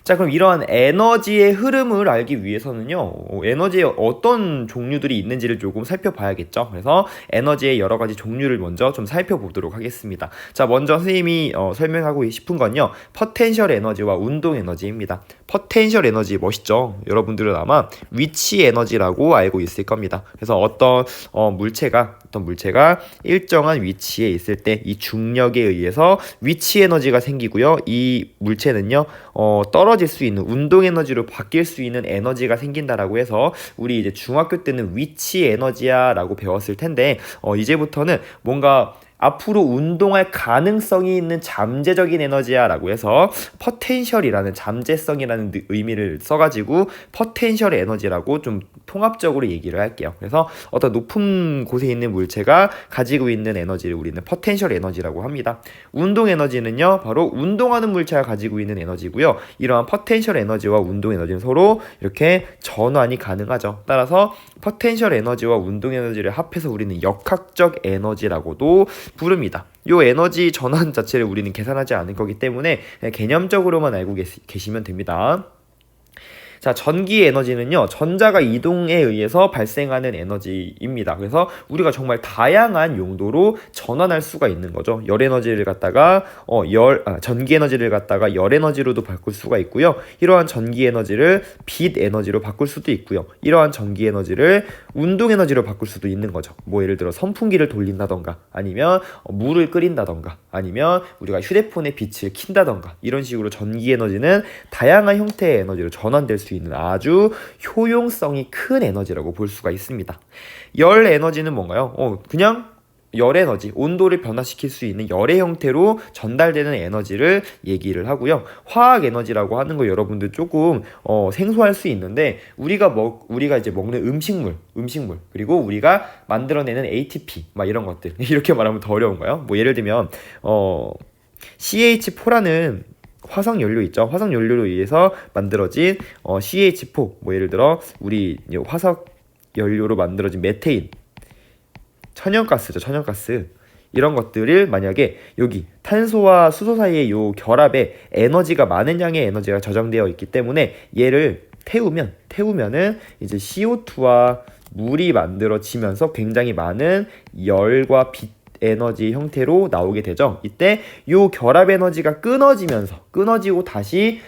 자, 그럼 이러한 에너지의 흐름을 알기 위해서는요, 에너지의 어떤 종류들이 있는지를 조금 살펴봐야겠죠. 그래서 에너지의 여러 가지 종류를 먼저 좀 살펴보도록 하겠습니다. 자, 먼저 선생님이 설명하고 싶은 건요, 포텐셜 에너지와 운동 에너지입니다. 포텐셜 에너지 멋있죠? 여러분들은 아마 위치 에너지라고 알고 있을 겁니다. 그래서 어떤 물체가 일정한 위치에 있을 때 이 중력에 의해서 위치 에너지가 생기고요. 이 물체는요, 떨어질 수 있는 운동 에너지로 바뀔 수 있는 에너지가 생긴다라고 해서 우리 이제 중학교 때는 위치 에너지야라고 배웠을 텐데 이제부터는 뭔가 앞으로 운동할 가능성이 있는 잠재적인 에너지야라고 해서 포텐셜이라는 잠재성이라는 의미를 써가지고 포텐셜 에너지라고 좀 통합적으로 얘기를 할게요. 그래서 어떤 높은 곳에 있는 물체가 가지고 있는 에너지를 우리는 포텐셜 에너지라고 합니다. 운동 에너지는요, 바로 운동하는 물체가 가지고 있는 에너지고요. 이러한 포텐셜 에너지와 운동 에너지는 서로 이렇게 전환이 가능하죠. 따라서 포텐셜 에너지와 운동 에너지를 합해서 우리는 역학적 에너지라고도 부릅니다. 이 에너지 전환 자체를 우리는 계산하지 않을 거기 때문에 개념적으로만 알고 계시면 됩니다. 자, 전기 에너지는요, 전자가 이동에 의해서 발생하는 에너지입니다. 그래서 우리가 정말 다양한 용도로 전환할 수가 있는 거죠. 열 에너지를 갖다가 전기 에너지를 갖다가 열 에너지로도 바꿀 수가 있고요. 이러한 전기 에너지를 빛 에너지로 바꿀 수도 있고요. 이러한 전기 에너지를 운동 에너지로 바꿀 수도 있는 거죠. 뭐 예를 들어 선풍기를 돌린다던가 아니면 물을 끓인다던가 아니면 우리가 휴대폰의 빛을 킨다던가 이런 식으로 전기 에너지는 다양한 형태의 에너지로 전환될 수 있는 아주 효용성이 큰 에너지라고 볼 수가 있습니다. 열 에너지는 뭔가요? 그냥 열 에너지, 온도를 변화시킬 수 있는 열의 형태로 전달되는 에너지를 얘기를 하고요. 화학 에너지라고 하는 거 여러분들 조금 생소할 수 있는데 우리가 이제 먹는 음식물 그리고 우리가 만들어내는 ATP 막 이런 것들 이렇게 말하면 더 어려운가요? 뭐 예를 들면 CH4라는 화석 연료 있죠. 화석 연료로 의해서 만들어진 CH4 뭐 예를 들어 우리 화석 연료로 만들어진 메테인 천연가스죠. 천연가스. 이런 것들을 만약에 여기 탄소와 수소 사이의 요 결합에 에너지가 많은 양의 에너지가 저장되어 있기 때문에 얘를 태우면은 이제 CO2와 물이 만들어지면서 굉장히 많은 열과 빛 에너지 형태로 나오게 되죠. 이때 요 결합 에너지가 끊어지고 다시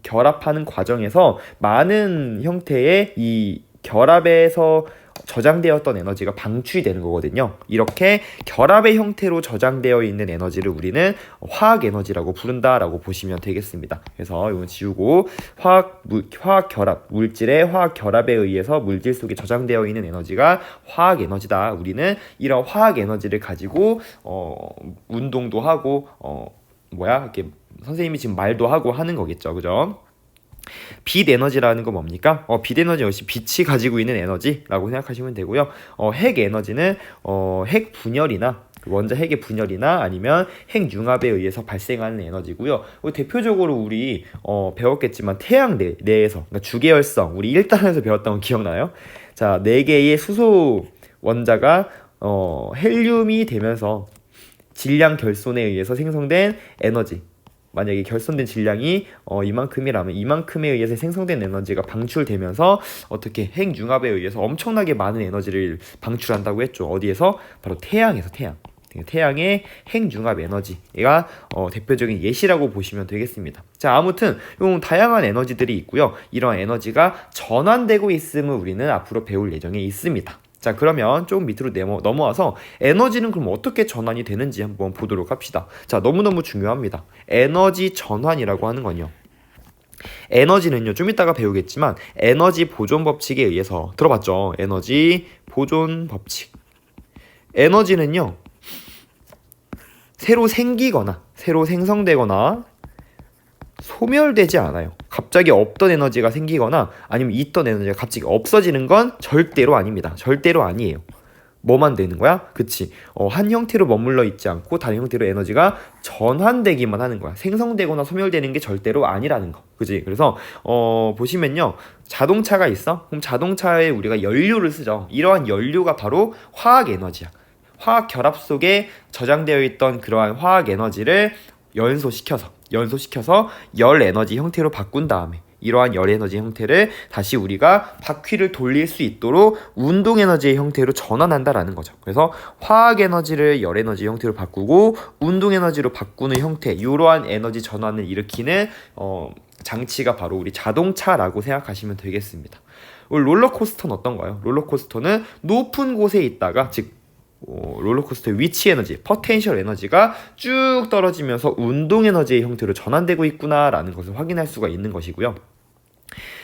결합하는 과정에서 많은 형태의 이 결합에서 저장되었던 에너지가 방출이 되는 거거든요. 이렇게 결합의 형태로 저장되어 있는 에너지를 우리는 화학 에너지라고 부른다라고 보시면 되겠습니다. 그래서 이건 지우고 화학 결합, 물질의 화학 결합에 의해서 물질 속에 저장되어 있는 에너지가 화학 에너지다. 우리는 이런 화학 에너지를 가지고 운동도 하고 이렇게 선생님이 지금 말도 하고 하는 거겠죠. 그죠? 빛 에너지라는 건 뭡니까? 빛 에너지 역시 빛이 가지고 있는 에너지라고 생각하시면 되고요. 핵 에너지는 핵 분열이나 원자 핵의 분열이나 아니면 핵 융합에 의해서 발생하는 에너지고요. 대표적으로 우리 배웠겠지만 태양 내에서 그러니까 주계열성 우리 1단에서 배웠던 거 기억나요? 자, 4개의 수소 원자가 헬륨이 되면서 질량 결손에 의해서 생성된 에너지 만약에 결손된 질량이 이만큼이라면 이만큼에 의해서 생성된 에너지가 방출되면서 어떻게 핵융합에 의해서 엄청나게 많은 에너지를 방출한다고 했죠. 어디에서? 바로 태양에서 태양의 핵융합 에너지가 대표적인 예시라고 보시면 되겠습니다. 자, 아무튼 이 다양한 에너지들이 있고요. 이런 에너지가 전환되고 있음을 우리는 앞으로 배울 예정에 있습니다. 자, 그러면 조금 밑으로 넘어와서 에너지는 그럼 어떻게 전환이 되는지 한번 보도록 합시다. 자, 너무너무 중요합니다. 에너지 전환이라고 하는 건요. 에너지는요, 좀 이따가 배우겠지만 에너지 보존 법칙에 의해서 들어봤죠? 에너지 보존 법칙. 에너지는요, 새로 생기거나 새로 생성되거나 소멸되지 않아요. 갑자기 없던 에너지가 생기거나 아니면 있던 에너지가 갑자기 없어지는 건 절대로 아닙니다. 절대로 아니에요. 뭐만 되는 거야? 그치. 한 형태로 머물러 있지 않고 다른 형태로 에너지가 전환되기만 하는 거야. 생성되거나 소멸되는 게 절대로 아니라는 거. 그치? 그래서 보시면요. 자동차가 있어? 그럼 자동차에 우리가 연료를 쓰죠. 이러한 연료가 바로 화학 에너지야. 화학 결합 속에 저장되어 있던 그러한 화학 에너지를 연소시켜서 열 에너지 형태로 바꾼 다음에 이러한 열 에너지 형태를 다시 우리가 바퀴를 돌릴 수 있도록 운동 에너지의 형태로 전환한다라는 거죠. 그래서 화학 에너지를 열 에너지 형태로 바꾸고 운동 에너지로 바꾸는 형태, 이러한 에너지 전환을 일으키는 장치가 바로 우리 자동차라고 생각하시면 되겠습니다. 롤러코스터는 어떤가요? 롤러코스터는 높은 곳에 있다가 즉 롤러코스터의 위치 에너지, 포텐셜 에너지가 쭉 떨어지면서 운동 에너지의 형태로 전환되고 있구나라는 것을 확인할 수가 있는 것이고요.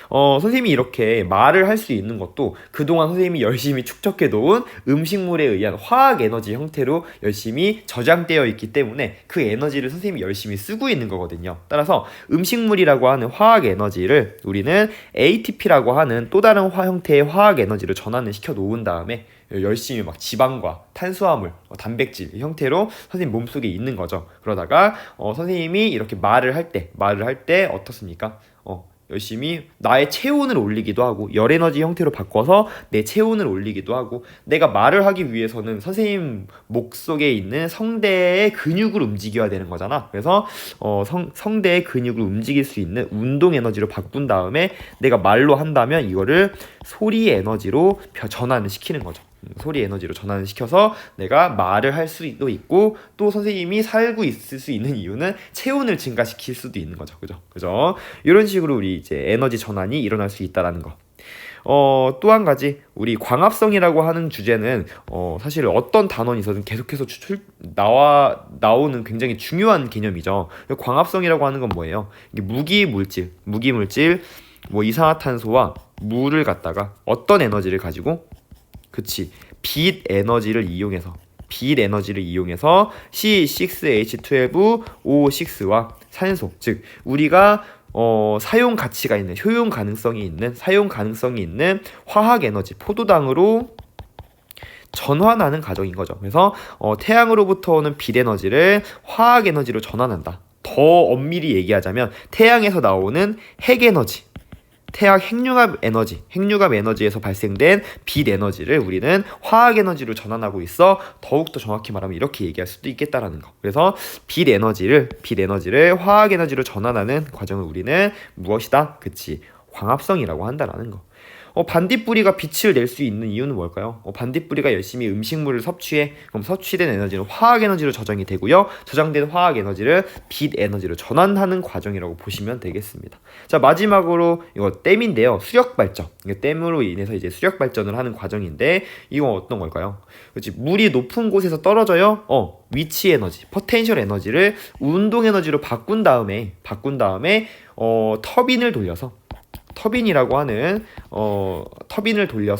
선생님이 이렇게 말을 할 수 있는 것도 그동안 선생님이 열심히 축적해 놓은 음식물에 의한 화학 에너지 형태로 열심히 저장되어 있기 때문에 그 에너지를 선생님이 열심히 쓰고 있는 거거든요. 따라서 음식물이라고 하는 화학 에너지를 우리는 ATP라고 하는 또 다른 형태의 화학 에너지를 전환을 시켜 놓은 다음에 열심히 막 지방과 탄수화물, 단백질 형태로 선생님 몸속에 있는 거죠. 그러다가 선생님이 이렇게 말을 할 때 어떻습니까? 열심히 나의 체온을 올리기도 하고 열 에너지 형태로 바꿔서 내 체온을 올리기도 하고 내가 말을 하기 위해서는 선생님 목 속에 있는 성대의 근육을 움직여야 되는 거잖아. 그래서 성대의 근육을 움직일 수 있는 운동 에너지로 바꾼 다음에 내가 말로 한다면 이거를 소리 에너지로 전환을 시키는 거죠. 소리 에너지로 전환을 시켜서 내가 말을 할 수도 있고 또 선생님이 살고 있을 수 있는 이유는 체온을 증가시킬 수도 있는 거죠. 그죠? 이런 식으로 우리 이제 에너지 전환이 일어날 수 있다라는 거. 또 한 가지 우리 광합성이라고 하는 주제는 사실 어떤 단원에서든 계속해서 나오는 굉장히 중요한 개념이죠. 광합성이라고 하는 건 뭐예요? 이게 무기물질 뭐 이산화탄소와 물을 갖다가 어떤 에너지를 가지고 빛 에너지를 이용해서 빛 에너지를 이용해서 C6H12O6와 산소, 즉 우리가 사용 가치가 있는, 효용 가능성이 있는 화학 에너지 포도당으로 전환하는 과정인 거죠. 그래서 태양으로부터 오는 빛 에너지를 화학 에너지로 전환한다. 더 엄밀히 얘기하자면 태양에서 나오는 핵 에너지, 태양 핵융합 에너지에서 발생된 빛 에너지를 우리는 화학 에너지로 전환하고 있어. 더욱더 정확히 말하면 이렇게 얘기할 수도 있겠다라는 거. 그래서 빛 에너지를 화학 에너지로 전환하는 과정을 우리는 무엇이다? 그치, 광합성이라고 한다라는 거. 반딧불이가 빛을 낼 수 있는 이유는 뭘까요? 반딧불이가 열심히 음식물을 섭취해. 그럼 섭취된 에너지는 화학 에너지로 저장이 되고요. 저장된 화학 에너지를 빛 에너지로 전환하는 과정이라고 보시면 되겠습니다. 자, 마지막으로 이거 댐인데요. 수력 발전. 댐으로 인해서 이제 수력 발전을 하는 과정인데 이건 어떤 걸까요? 그렇지, 물이 높은 곳에서 떨어져요. 위치 에너지, 포텐셜 에너지를 운동 에너지로 바꾼 다음에 터빈을 돌려서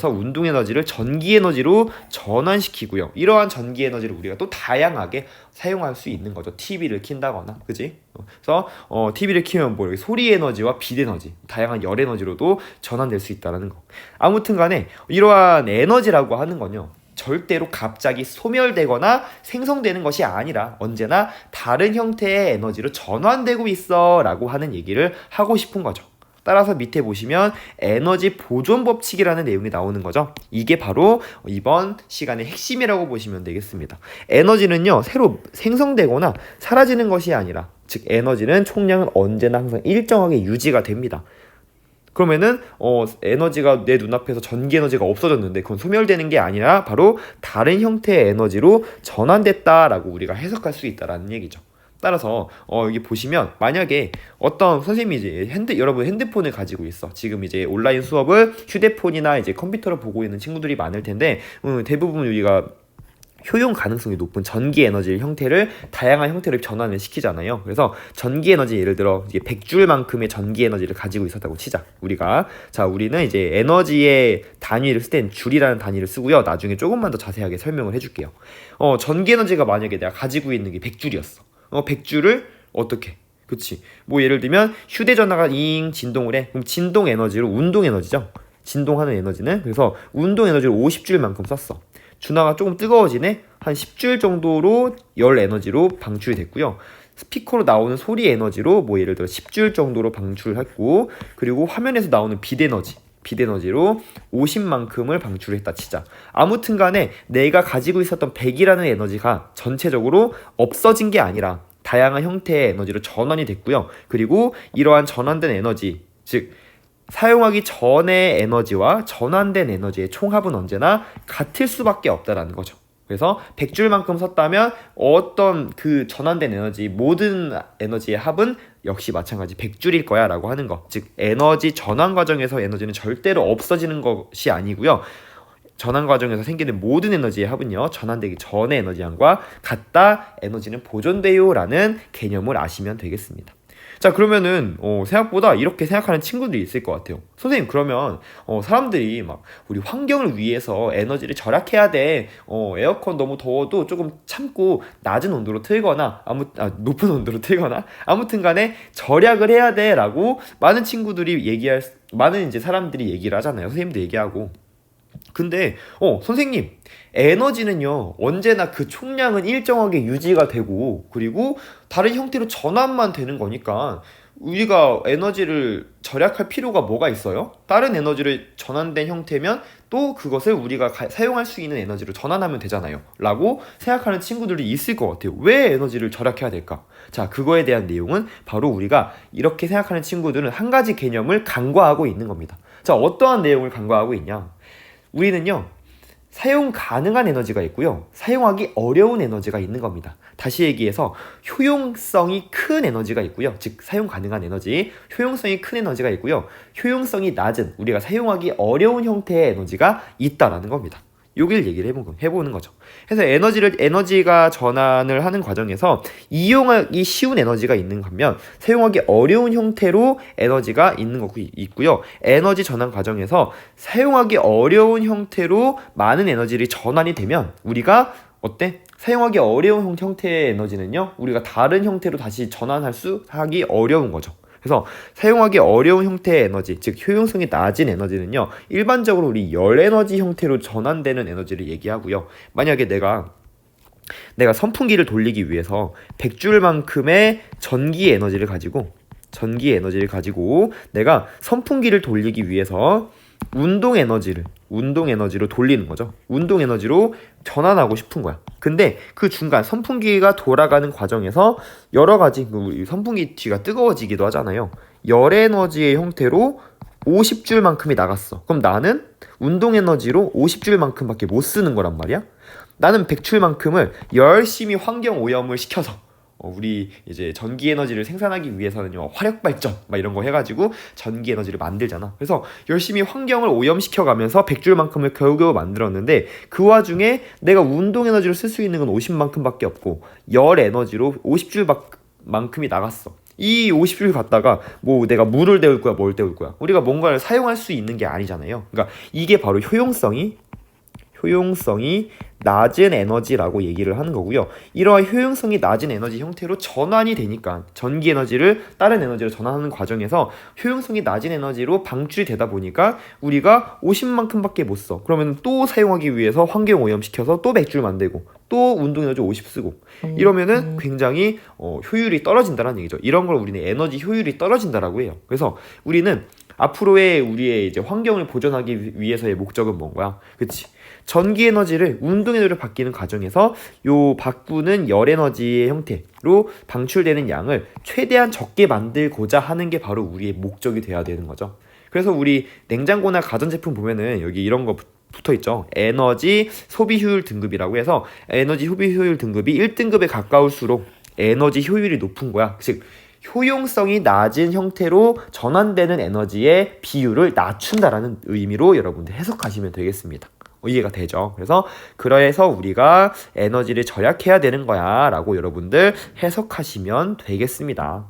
운동 에너지를 전기 에너지로 전환시키고요. 이러한 전기 에너지를 우리가 또 다양하게 사용할 수 있는 거죠. TV를 킨다거나, 그지? 그래서 TV를 키면 뭐 소리 에너지와 빛 에너지, 다양한 열 에너지로도 전환될 수 있다는 거. 아무튼간에 이러한 에너지라고 하는 건요, 절대로 갑자기 소멸되거나 생성되는 것이 아니라 언제나 다른 형태의 에너지로 전환되고 있어 라고 하는 얘기를 하고 싶은 거죠. 따라서 밑에 보시면 에너지 보존 법칙이라는 내용이 나오는 거죠. 이게 바로 이번 시간의 핵심이라고 보시면 되겠습니다. 에너지는요, 새로 생성되거나 사라지는 것이 아니라, 즉 에너지는 총량은 언제나 항상 일정하게 유지가 됩니다. 그러면은 에너지가 내 눈앞에서 전기 에너지가 없어졌는데 그건 소멸되는 게 아니라 바로 다른 형태의 에너지로 전환됐다라고 우리가 해석할 수 있다라는 얘기죠. 따라서 여기 보시면 만약에 어떤 선생님이 이제 여러분 핸드폰을 가지고 있어. 지금 이제 온라인 수업을 휴대폰이나 이제 컴퓨터로 보고 있는 친구들이 많을 텐데 대부분 우리가 효용 가능성이 높은 전기 에너지 형태를 다양한 형태로 전환을 시키잖아요. 그래서 전기 에너지, 예를 들어 이제 100줄만큼의 전기 에너지를 가지고 있었다고 치자. 우리는 이제 에너지의 단위를 쓸 땐 줄이라는 단위를 쓰고요. 나중에 조금만 더 자세하게 설명을 해줄게요. 전기 에너지가 만약에 내가 가지고 있는 게 100줄이었어. 100줄을 어떻게? 그치? 뭐 예를 들면 휴대전화가 진동을 해. 그럼 진동 에너지로 운동 에너지죠. 진동하는 에너지는, 그래서 운동 에너지를 50줄만큼 썼어. 전화가 조금 뜨거워지네. 한 10줄 정도로 열 에너지로 방출됐고요. 스피커로 나오는 소리 에너지로 뭐 예를 들어 10줄 정도로 방출했고, 그리고 화면에서 나오는 빛 에너지로 50만큼을 방출했다 치자. 아무튼 간에 내가 가지고 있었던 100이라는 에너지가 전체적으로 없어진 게 아니라 다양한 형태의 에너지로 전환이 됐고요. 그리고 이러한 전환된 에너지, 즉 사용하기 전의 에너지와 전환된 에너지의 총합은 언제나 같을 수밖에 없다라는 거죠. 그래서 100줄만큼 썼다면 어떤 그 전환된 에너지, 모든 에너지의 합은 역시 마찬가지 100줄일 거야 라고 하는 거. 즉 에너지 전환 과정에서 에너지는 절대로 없어지는 것이 아니고요. 전환 과정에서 생기는 모든 에너지의 합은요, 전환되기 전의 에너지 양과 같다. 에너지는 보존돼요 라는 개념을 아시면 되겠습니다. 자, 그러면은 생각보다 이렇게 생각하는 친구들이 있을 것 같아요. 선생님, 그러면 사람들이 막 우리 환경을 위해서 에너지를 절약해야 돼. 에어컨 너무 더워도 조금 참고 낮은 온도로 틀거나 높은 온도로 틀거나 아무튼 간에 절약을 해야 돼라고 많은 이제 사람들이 얘기를 하잖아요. 선생님도 얘기하고. 근데 선생님, 에너지는요 언제나 그 총량은 일정하게 유지가 되고, 그리고 다른 형태로 전환만 되는 거니까 우리가 에너지를 절약할 필요가 뭐가 있어요? 다른 에너지를 전환된 형태면 또 그것을 우리가 사용할 수 있는 에너지로 전환하면 되잖아요 라고 생각하는 친구들이 있을 것 같아요. 왜 에너지를 절약해야 될까? 자, 그거에 대한 내용은 바로 우리가 이렇게 생각하는 친구들은 한 가지 개념을 간과하고 있는 겁니다. 자, 어떠한 내용을 간과하고 있냐? 우리는요, 사용 가능한 에너지가 있고요, 사용하기 어려운 에너지가 있는 겁니다. 다시 얘기해서 효용성이 큰 에너지가 있고요, 즉 사용 가능한 에너지, 효용성이 큰 에너지가 있고요, 효용성이 낮은, 우리가 사용하기 어려운 형태의 에너지가 있다라는 겁니다. 여기를 얘기를 해보는 거죠. 그래서 에너지가 전환을 하는 과정에서 이용하기 쉬운 에너지가 있는 반면 사용하기 어려운 형태로 에너지가 있는 거고 있고요. 에너지 전환 과정에서 사용하기 어려운 형태로 많은 에너지를 전환이 되면 우리가 어때? 사용하기 어려운 형태의 에너지는요, 우리가 다른 형태로 다시 하기 어려운 거죠. 그래서 사용하기 어려운 형태의 에너지, 즉 효용성이 낮은 에너지는요, 일반적으로 우리 열 에너지 형태로 전환되는 에너지를 얘기하고요. 만약에 내가 선풍기를 돌리기 위해서 100줄만큼의 전기 에너지를 가지고 내가 선풍기를 돌리기 위해서 운동 에너지로 돌리는 거죠. 운동 에너지로 전환하고 싶은 거야. 근데 그 중간 선풍기가 돌아가는 과정에서 여러 가지, 우리 선풍기 뒤가 뜨거워지기도 하잖아요. 열 에너지의 형태로 50줄만큼이 나갔어. 그럼 나는 운동 에너지로 50줄만큼밖에 못 쓰는 거란 말이야. 나는 100줄만큼을 열심히 환경 오염을 시켜서 우리 이제 전기 에너지를 생산하기 위해서는요, 화력 발전 막 이런 거 해가지고 전기 에너지를 만들잖아. 그래서 열심히 환경을 오염시켜 가면서 100줄만큼을 겨우겨우 만들었는데, 그 와중에 내가 운동 에너지로 쓸 수 있는 건 50만큼밖에 없고 열 에너지로 50줄만큼이 나갔어. 이 50줄 갖다가 뭐 내가 물을 데울 거야, 뭘 데울 거야, 우리가 뭔가를 사용할 수 있는 게 아니잖아요. 그러니까 이게 바로 효용성이 낮은 에너지라고 얘기를 하는 거고요. 이러한 효용성이 낮은 에너지 형태로 전환이 되니까, 전기 에너지를 다른 에너지로 전환하는 과정에서 효용성이 낮은 에너지로 방출이 되다 보니까 우리가 50만큼밖에 못 써. 그러면 또 사용하기 위해서 환경 오염시켜서 또 100줄 만들고 또 운동 에너지 50 쓰고 이러면은 굉장히 효율이 떨어진다는 얘기죠. 이런 걸 우리는 에너지 효율이 떨어진다라고 해요. 그래서 우리는 앞으로의 우리의 이제 환경을 보존하기 위해서의 목적은 뭔가요? 그치? 전기 에너지를 운동 에너지로 바뀌는 과정에서 바꾸는 열 에너지의 형태로 방출되는 양을 최대한 적게 만들고자 하는 게 바로 우리의 목적이 돼야 되는 거죠. 그래서 우리 냉장고나 가전제품 보면은 여기 이런 거 붙어 있죠. 에너지 소비 효율 등급이라고 해서 에너지 소비 효율 등급이 1등급에 가까울수록 에너지 효율이 높은 거야. 즉 효용성이 낮은 형태로 전환되는 에너지의 비율을 낮춘다라는 의미로 여러분들 해석하시면 되겠습니다. 이해가 되죠? 그래서 우리가 에너지를 절약해야 되는 거야 라고 여러분들 해석하시면 되겠습니다.